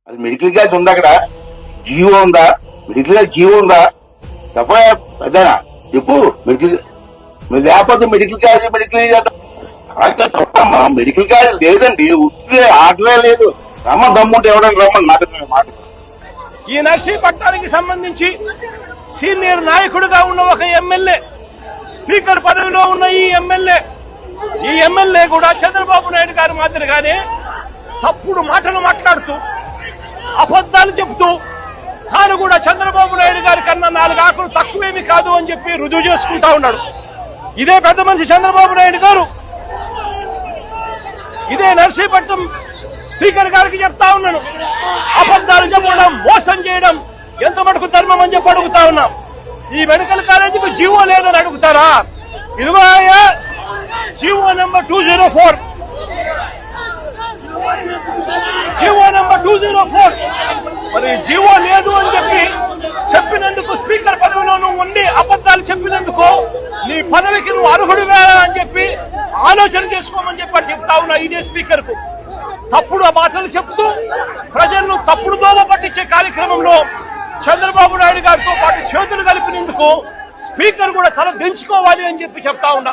అది medical college ఉందా? అక్కడ జీవో ఉందా? మెడికల్ కాలేజ్ జీవో ఉందా? చెప్పయా పెద్దనా, చెప్పు. మెడికల్ లేకపోతే మెడికల్ కాలేజ్ తప్పమ్మా. మెడికల్ కాలేజ్ లేదండి, ఉత్తే ఆటలే లేదు. రమ్మని దమ్ముంటే ఎవడని రమ్మని మాట. ఈ నర్సీపట్నానికి సంబంధించి సీనియర్ నాయకుడిగా ఉన్న ఒక ఎమ్మెల్యే, స్పీకర్ పదవిలో ఉన్న ఈ ఎమ్మెల్యే కూడా చంద్రబాబు నాయుడు గారి మాదిరిగానే తప్పుడు మాటలు మాట్లాడుతూ అబద్దాలు చెబుతూ తాను కూడా చంద్రబాబు నాయుడు గారి కన్నా 4 ఆకులు తక్కువేమి కాదు అని చెప్పి రుజువు చేసుకుంటా ఉన్నాడు. ఇదే పెద్ద మనిషి చంద్రబాబు నాయుడు గారు ఇదే నర్సీపట్నం స్పీకర్ గారికి చెప్తా ఉన్నాను, అబద్దాలు చెప్పడం, మోసం చేయడం ఎంత మటుకు ధర్మం అని చెప్పి అడుగుతా ఉన్నాం. ఈ మెడికల్ కాలేజీకి జీవో లేదని అడుగుతారా? ఇదిగో జీవో నెంబర్ 204, జీవో నెంబర్ 204. మరి జీవో లేదు అని చెప్పినందుకు స్పీకర్ పదవిలో నువ్వు ఉండి అబద్దాలు చెప్పినందుకు నీ పదవికి నువ్వు అర్హుడివా అని చెప్పి ఆలోచన చేసుకోమని చెప్పి చెప్తా ఉన్నా. ఇదే స్పీకర్ కు తప్పుడు మాటలు చెప్తూ ప్రజలను తప్పుడు దోవ పట్టించే కార్యక్రమంలో చంద్రబాబు నాయుడు గారితో పాటు చేతులు కలిపినందుకు స్పీకర్ కూడా తల దించుకోవాలి అని చెప్పి చెప్తా ఉన్నా.